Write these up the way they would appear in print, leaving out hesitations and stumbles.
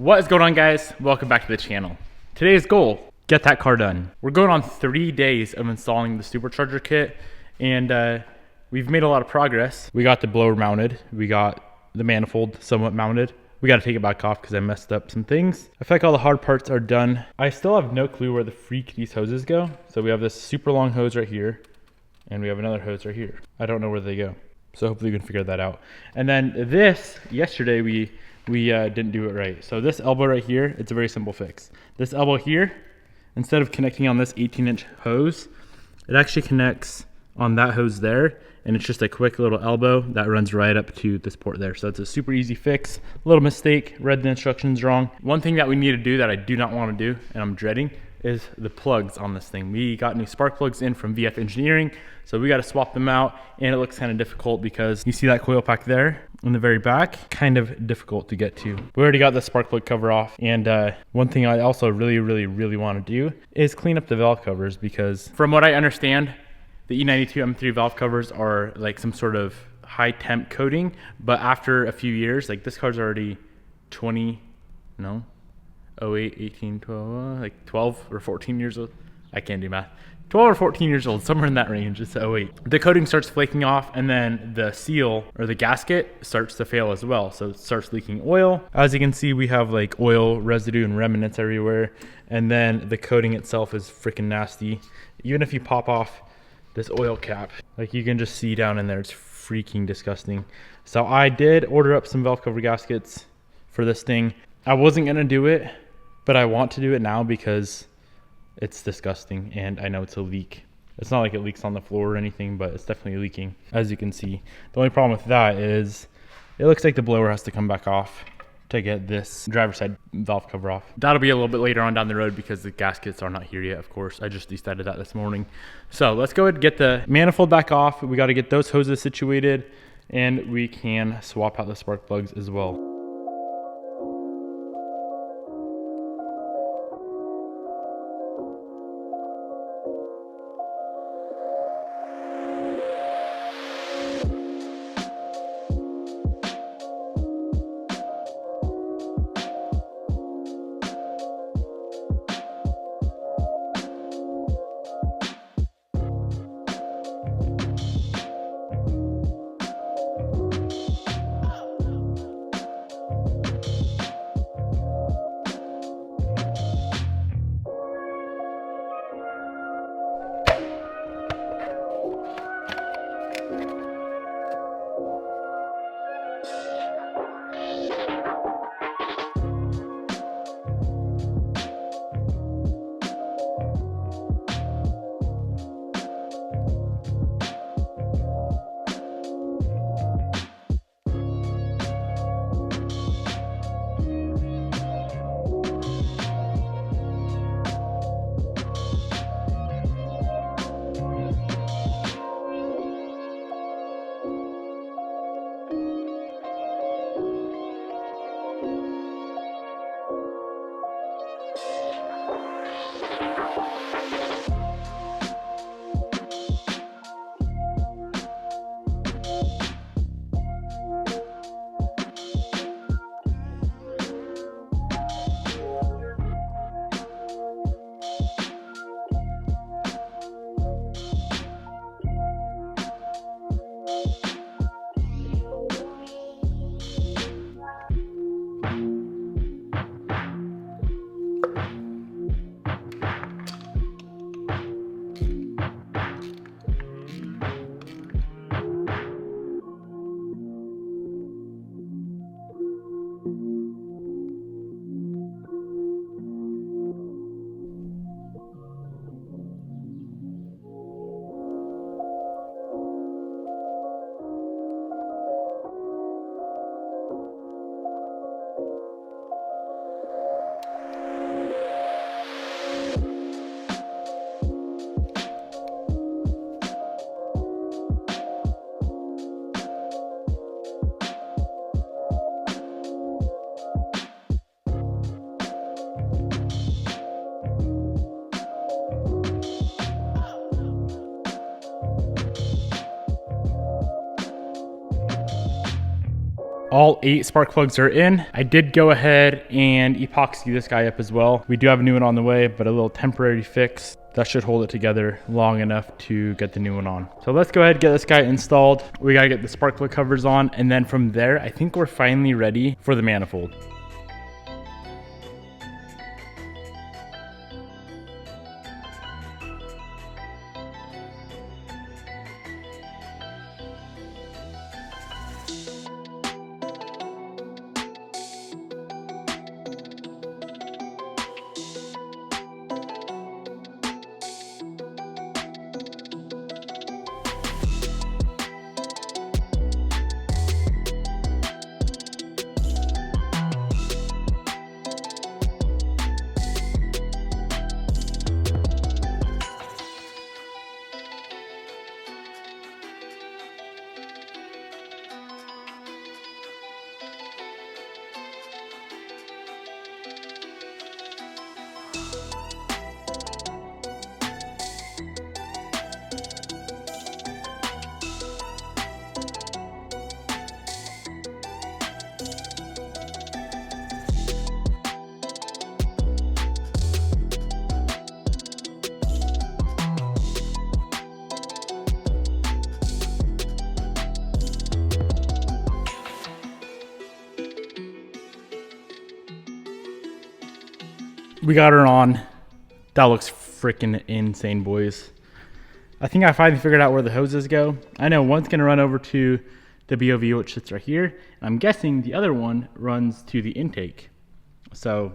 What is going on, guys? Welcome back to the channel. Today's goal, get that car done. We're going on 3 days of installing the Supercharger kit, and we've made a lot of progress. We got the blower mounted. We got the manifold somewhat mounted. We got to take it back off because I messed up some things. I feel like all the hard parts are done. I still have no clue where the freak these hoses go. So we have this super long hose right here, and we have another hose right here. I don't know where they go. So hopefully we can figure that out. And then this, yesterday we didn't do it right. So this elbow right here, it's a very simple fix. This elbow here, instead of connecting on this 18-inch hose, it actually connects on that hose there, and it's just a quick little elbow that runs right up to this port there. So it's a super easy fix. A little mistake, read the instructions wrong. One thing that we need to do that I do not want to do, and I'm dreading, is the plugs on this thing. We got new spark plugs in from VF Engineering, so we got to swap them out, and it looks kind of difficult because you see that coil pack there in the very back, kind of difficult to get to. We already got the spark plug cover off, and one thing I also really want to do is clean up the valve covers, because from what I understand, the E92 M3 valve covers are like some sort of high temp coating, but after a few years, like this car's already 08, 18, 12, like 12 or 14 years old. I can't do math. 12 or 14 years old, somewhere in that range. It's 08. The coating starts flaking off, and then the seal or the gasket starts to fail as well. So it starts leaking oil. As you can see, we have like oil residue and remnants everywhere. And then the coating itself is freaking nasty. Even if you pop off this oil cap, like you can just see down in there, it's freaking disgusting. So I did order up some valve cover gaskets for this thing. I wasn't gonna do it, but I want to do it now because it's disgusting and I know it's a leak. It's not like it leaks on the floor or anything, but it's definitely leaking, as you can see. The only problem with that is it looks like the blower has to come back off to get this driver's side valve cover off. That'll be a little bit later on down the road because the gaskets are not here yet, of course. I just decided that this morning. So let's go ahead and get the manifold back off. We got to get those hoses situated, and we can swap out the spark plugs as well. All 8 spark plugs are in. I did go ahead and epoxy this guy up as well. We do have a new one on the way, but a little temporary fix that should hold it together long enough to get the new one on. So let's go ahead and get this guy installed. We gotta get the spark plug covers on, and then from there, I think we're finally ready for the manifold. We got her on. That looks freaking insane, boys. I think I finally figured out where the hoses go. I know one's gonna run over to the BOV, which sits right here. And I'm guessing the other one runs to the intake. So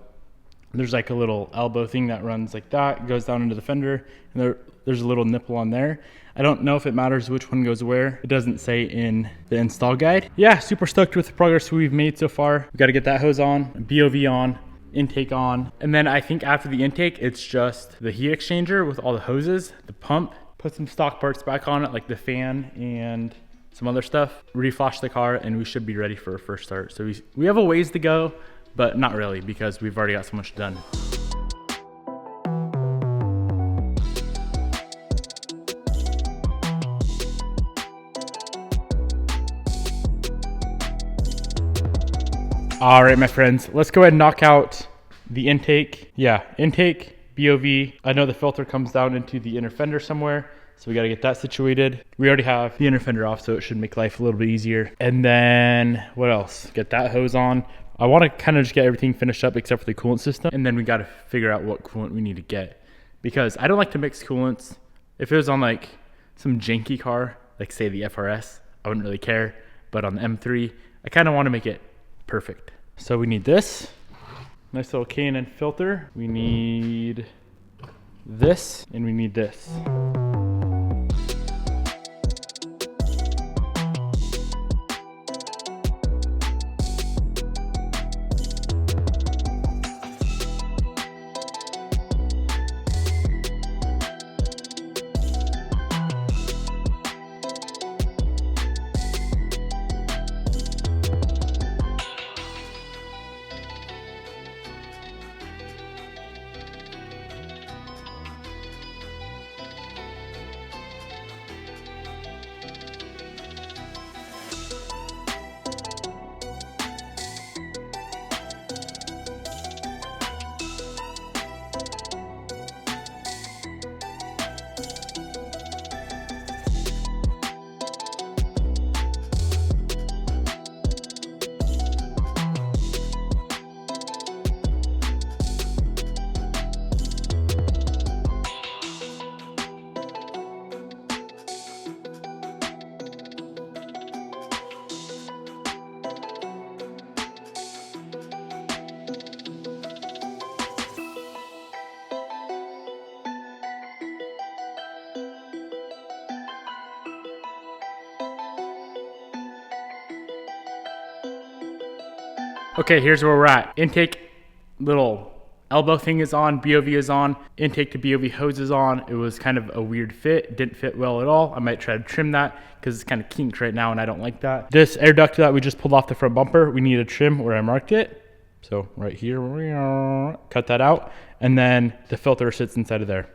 there's like a little elbow thing that runs like that, goes down into the fender, and there's a little nipple on there. I don't know if it matters which one goes where. It doesn't say in the install guide. Yeah, super stoked with the progress we've made so far. We gotta get that hose on, BOV on, intake on, and then I think after the intake, it's just the heat exchanger with all the hoses, the pump, put some stock parts back on it, like the fan and some other stuff, reflash the car, and we should be ready for a first start. So we have a ways to go, but not really, because we've already got so much done. All right, my friends, let's go ahead and knock out the intake. Yeah, intake, BOV. I know the filter comes down into the inner fender somewhere, so we got to get that situated. We already have the inner fender off, so it should make life a little bit easier. And then what else? Get that hose on. I want to kind of just get everything finished up except for the coolant system. And then we got to figure out what coolant we need to get, because I don't like to mix coolants. If it was on like some janky car, like say the FRS, I wouldn't really care. But on the M3, I kind of want to make it perfect. So we need this nice little K&N filter. We need this, and we need this. Okay, here's where we're at. Intake, little elbow thing is on, BOV is on, intake to BOV hose is on. It was kind of a weird fit. It didn't fit well at all. I might try to trim that because it's kind of kinked right now and I don't like that. This air duct that we just pulled off the front bumper, we need to trim where I marked it. So right here, cut that out. And then the filter sits inside of there.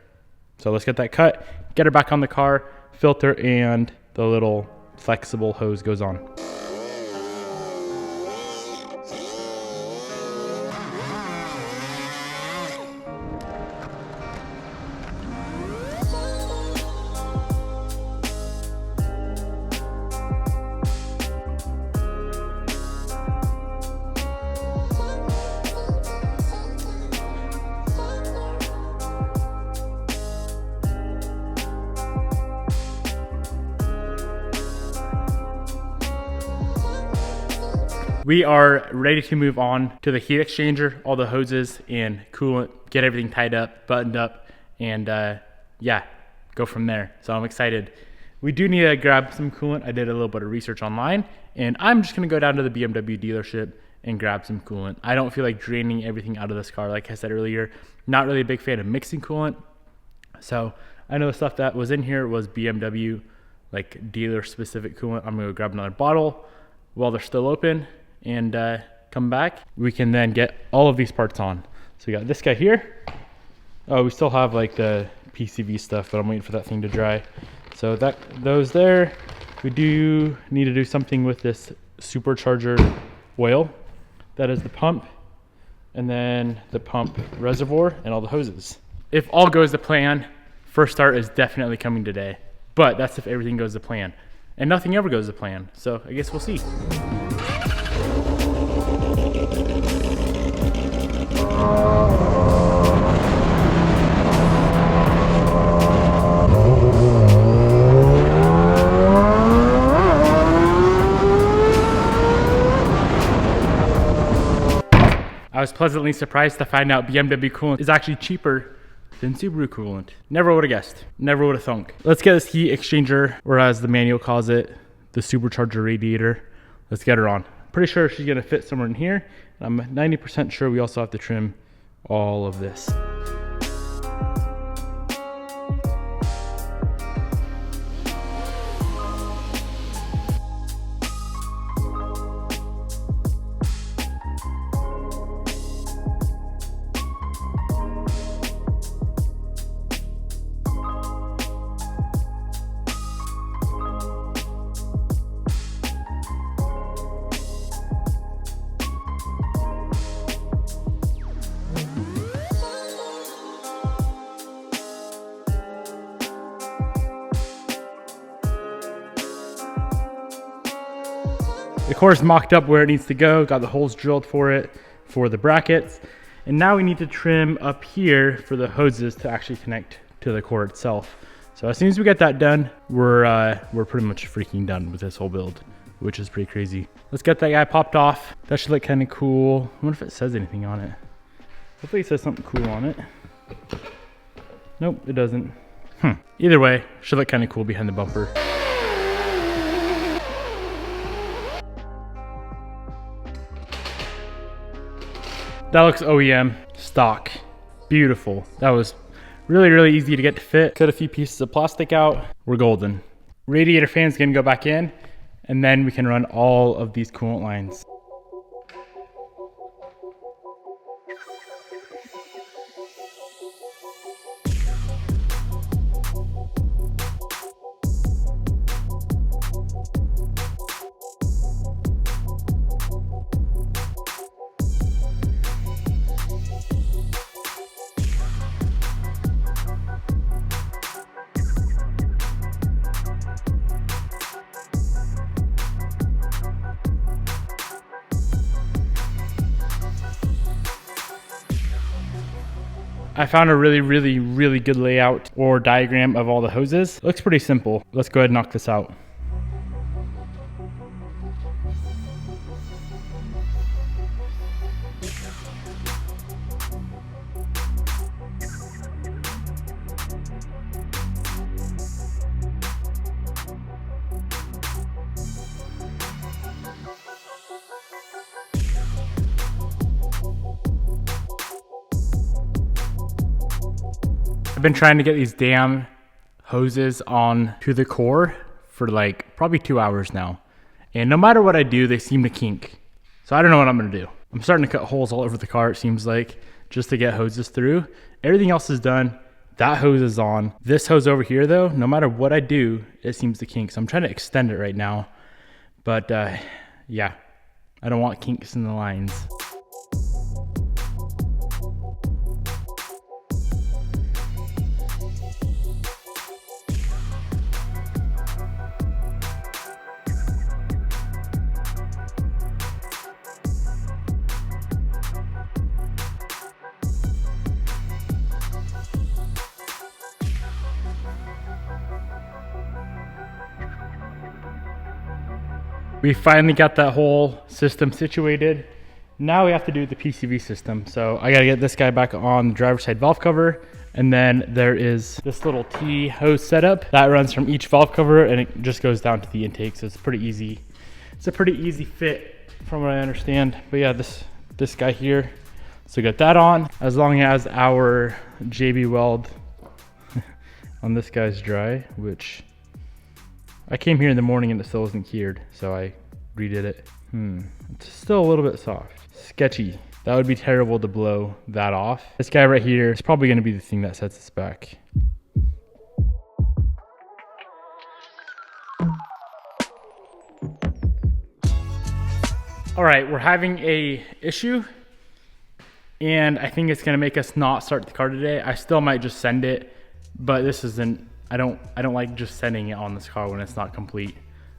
So let's get that cut, get her back on the car, filter, and the little flexible hose goes on. We are ready to move on to the heat exchanger, all the hoses and coolant, get everything tied up, buttoned up, and yeah, go from there. So I'm excited. We do need to grab some coolant. I did a little bit of research online, and I'm just gonna go down to the BMW dealership and grab some coolant. I don't feel like draining everything out of this car. Like I said earlier, not really a big fan of mixing coolant. So I know the stuff that was in here was BMW, like dealer specific coolant. I'm gonna go grab another bottle while they're still open and come back. We can then get all of these parts on. So we got this guy here. Oh, we still have like the PCV stuff, but I'm waiting for that thing to dry. So those there. We do need to do something with this supercharger oil. That is the pump, and then the pump reservoir and all the hoses. If all goes to plan, first start is definitely coming today, but that's if everything goes to plan, and nothing ever goes to plan. So I guess we'll see. I was pleasantly surprised to find out BMW coolant is actually cheaper than Subaru coolant. Never would have guessed. Never would have thunk. Let's get this heat exchanger, or as the manual calls it, the supercharger radiator. Let's get her on. Pretty sure she's gonna fit somewhere in here. I'm 90% sure we also have to trim all of this. The core is mocked up where it needs to go, got the holes drilled for it, for the brackets. And now we need to trim up here for the hoses to actually connect to the core itself. So as soon as we get that done, we're pretty much freaking done with this whole build, which is pretty crazy. Let's get that guy popped off. That should look kind of cool. I wonder if it says anything on it. Hopefully it says something cool on it. Nope, it doesn't. Either way, should look kind of cool behind the bumper. That looks OEM, stock, beautiful. That was really, really easy to get to fit. Cut a few pieces of plastic out, we're golden. Radiator fan's gonna go back in, and then we can run all of these coolant lines. I found a really, really, really good layout or diagram of all the hoses. It looks pretty simple. Let's go ahead and knock this out. I've been trying to get these damn hoses on to the core for like probably 2 hours now. And no matter what I do, they seem to kink. So I don't know what I'm gonna do. I'm starting to cut holes all over the car, it seems like, just to get hoses through. Everything else is done. That hose is on. This hose over here though, no matter what I do, it seems to kink. So I'm trying to extend it right now. But yeah, I don't want kinks in the lines. We finally got that whole system situated. Now we have to do the PCV system. So I gotta get this guy back on the driver's side valve cover. And then there is this little T hose setup that runs from each valve cover and it just goes down to the intake. So it's pretty easy. It's a pretty easy fit from what I understand. But yeah, this guy here. So get that on, as long as our JB weld on this guy's dry, which I came here in the morning and it still wasn't cured. So I redid it. It's still a little bit soft. Sketchy. That would be terrible to blow that off. This guy right here is probably gonna be the thing that sets us back. All right, we're having a issue and I think it's gonna make us not start the car today. I still might just send it, but this isn't, I don't like just sending it on this car when it's not complete.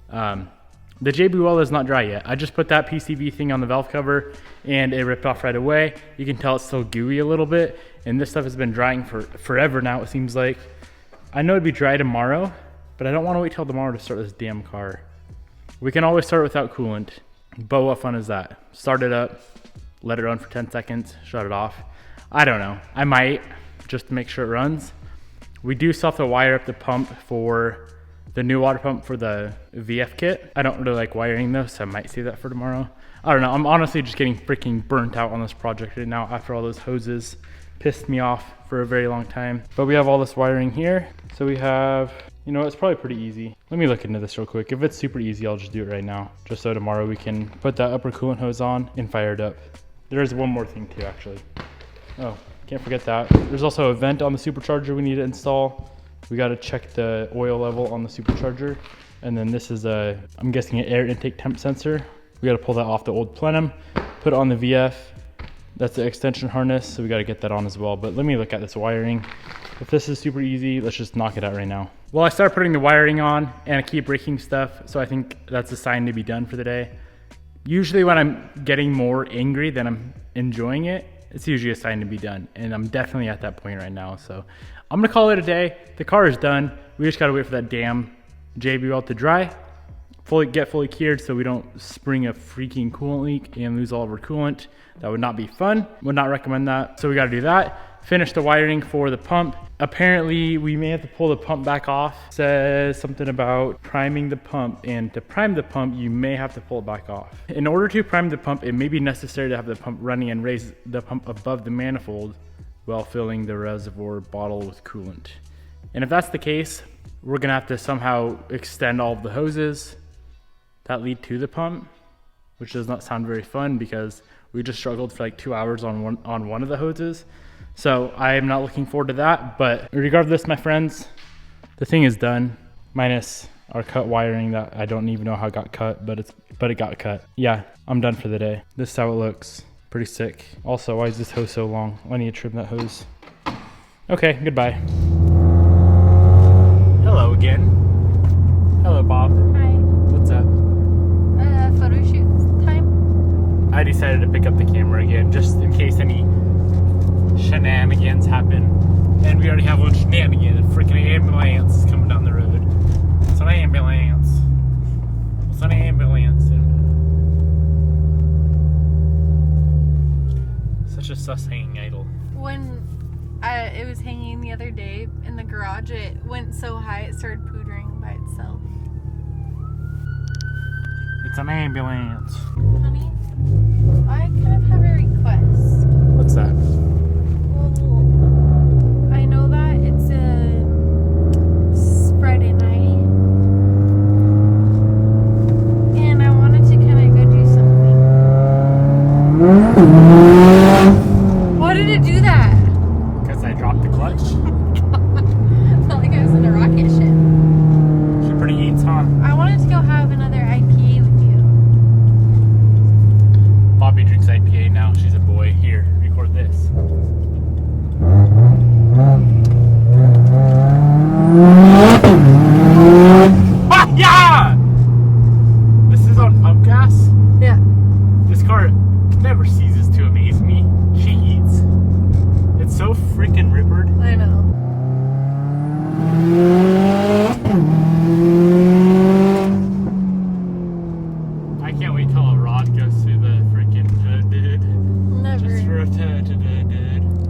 The JB weld is not dry yet. I just put that PCV thing on the valve cover and it ripped off right away. You can tell it's still gooey a little bit, and this stuff has been drying for forever now, it seems like. I know it'd be dry tomorrow, but I don't want to wait till tomorrow to start this damn car. We can always start without coolant, but what fun is that? Start it up, let it run for 10 seconds, shut it off. I don't know. I might, just to make sure it runs. We do still have to wire up the pump for the new water pump for the VF kit. I don't really like wiring those, so I might save that for tomorrow. I don't know, I'm honestly just getting freaking burnt out on this project right now after all those hoses pissed me off for a very long time. But we have all this wiring here. So we have, you know, it's probably pretty easy. Let me look into this real quick. If it's super easy, I'll just do it right now. Just so tomorrow we can put that upper coolant hose on and fire it up. There is one more thing too, actually. Oh, can't forget that. There's also a vent on the supercharger we need to install. We got to check the oil level on the supercharger. And then this is I'm guessing an air intake temp sensor. We got to pull that off the old plenum, put it on the VF. That's the extension harness, so we got to get that on as well. But let me look at this wiring. If this is super easy, let's just knock it out right now. Well, I started putting the wiring on and I keep breaking stuff, so I think that's a sign to be done for the day. Usually when I'm getting more angry than I'm enjoying it, it's usually a sign to be done. And I'm definitely at that point right now, so I'm gonna call it a day. The car is done. We just gotta wait for that damn JB weld to dry, get fully cured so we don't spring a freaking coolant leak and lose all of our coolant. That would not be fun. Would not recommend that. So we gotta do that. Finish the wiring for the pump. Apparently we may have to pull the pump back off. It says something about priming the pump, and to prime the pump, you may have to pull it back off. In order to prime the pump, it may be necessary to have the pump running and raise the pump above the manifold while filling the reservoir bottle with coolant. And if that's the case, we're gonna have to somehow extend all of the hoses that lead to the pump, which does not sound very fun because we just struggled for like 2 hours on one of the hoses. So I am not looking forward to that, but regardless, my friends, the thing is done, minus our cut wiring that I don't even know how it got cut, but it got cut. Yeah, I'm done for the day. This is how it looks. Pretty sick. Also, why is this hose so long? I need to trim that hose. Okay, goodbye. Hello again. Hello, Bob. Hi. What's up? Photo shoot time? I decided to pick up the camera again, just in case any shenanigans happen. And we already have one shenanigan. A freaking ambulance is coming down the road. It's an ambulance. It's an ambulance. Such a sus hanging idol. When it was hanging the other day in the garage, it went so high it started pootering by itself. It's an ambulance. Honey, I kind of have a request. What's that? Well, I know that it's a Friday night, and I wanted to kind of go do something. Why did it do that? Because I dropped the clutch. Felt like I was in a rocket ship. She pretty eats, huh? I wanted to go have another IPA with you. Bobby drinks IPA now. She's a boy. Here, record this. Ah, yeah! This is on pump gas? Yeah. This car never ceases to amaze me. She eats. It's so freaking rippered. I know.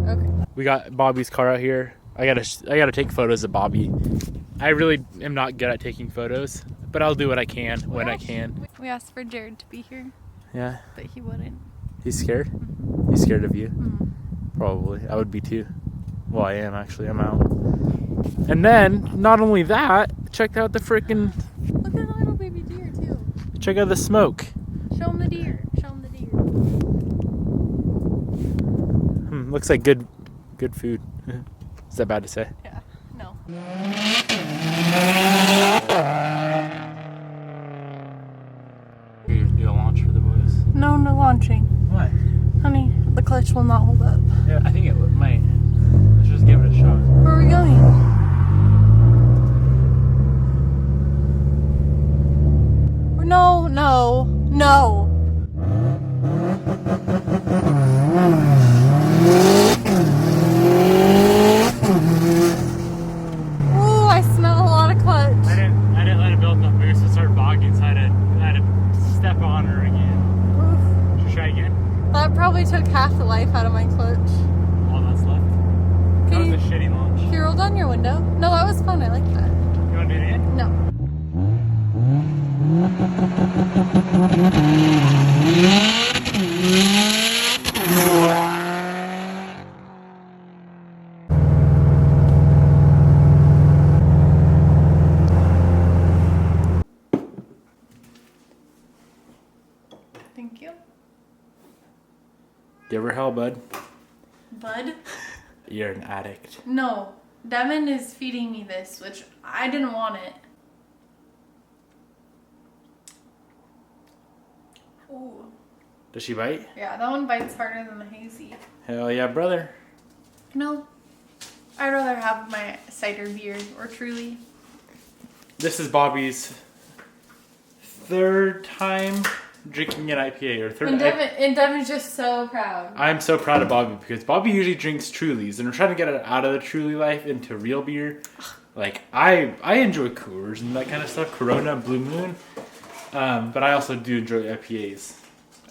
Okay. We got Bobby's car out here. I gotta take photos of Bobby. I really am not good at taking photos, but I'll do what I can when I can. We asked for Jared to be here, Yeah. but he wouldn't. He's scared? He's scared of you? Mm. Probably. I would be too. Well, I am actually. I'm out. And then, not only that, check out the freaking. Look at the little baby deer too. Check out the smoke. Show him the deer. Show him the deer. Looks like good food. Is that bad to say? Yeah. No. You do a launch for the boys? No launching. What? Honey, the clutch will not hold up. Yeah, I think it might. Let's just give it a shot. Where are we going? No. Ooh, I smell a lot of clutch. I didn't let it build up boost. It started bogging, so I had to step on her again. Oof. Should we try again? That probably took half the life out of my clutch. All that's left. That was a shitty launch. Can you roll down your window? No, that was fun. I like that. You want to do it again? No. Thank you. Give her hell, bud. Bud? You're an addict. No. Devin is feeding me this, which I didn't want it. Ooh. Does she bite? Yeah, that one bites harder than the hazy. Hell yeah, brother. No. I'd rather have my cider beer or Truly. This is Bobby's third time drinking an IPA, or third. And Devin's just so proud. I'm so proud of Bobby because Bobby usually drinks Trulies, and we're trying to get it out of the Truly life into real beer. Like I enjoy Coors and that kind of stuff, Corona, Blue Moon, but I also do enjoy IPAs.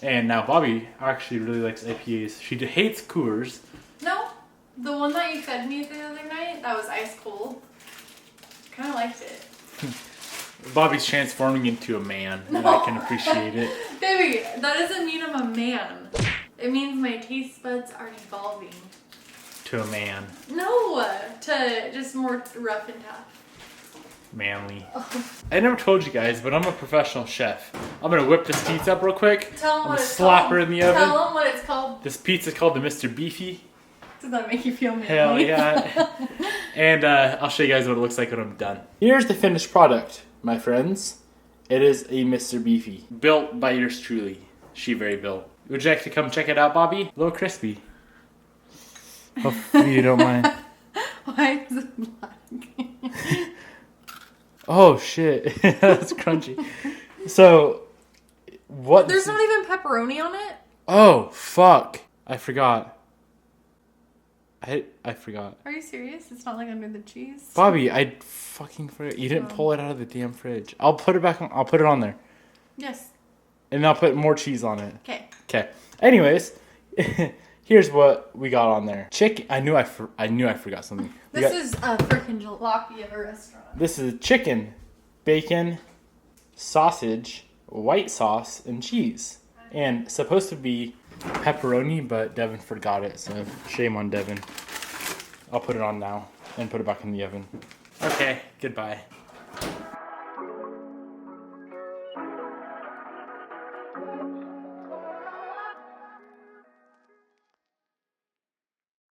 And now Bobby actually really likes IPAs. She hates Coors. No, the one that you fed me the other night, that was ice cold. Kind of liked it. Bobby's transforming into a man, and I can appreciate it. Baby, that doesn't mean I'm a man. It means my taste buds are evolving. To a man. No, to just more rough and tough. Manly. I never told you guys, but I'm a professional chef. I'm gonna whip this pizza up real quick. Tell them I'm what gonna it's slap called. her in the oven. Tell them what it's called. This pizza's called the Mr. Beefy. Does that make you feel manly? Hell yeah. And I'll show you guys what it looks like when I'm done. Here's the finished product, my friends. It is a Mr. Beefy. Built by yours truly. She very built. Would you like to come check it out, Bobby? A little crispy. Hopefully you don't mind. Why is it black? Oh shit. That's crunchy. So, what? There's not even pepperoni on it? Oh, fuck. I forgot. I forgot. Are you serious? It's not like under the cheese? Bobby, I fucking forgot. You didn't pull it out of the damn fridge. I'll put it back on. I'll put it on there. Yes. And I'll put more cheese on it. Okay. Okay. Anyways, here's what we got on there. Chicken. I knew I forgot something. This is a freaking jalopy of a restaurant. This is chicken, bacon, sausage, white sauce, and cheese. And supposed to be pepperoni, but Devin forgot it, so shame on Devin. I'll put it on now and put it back in the oven. Okay, goodbye.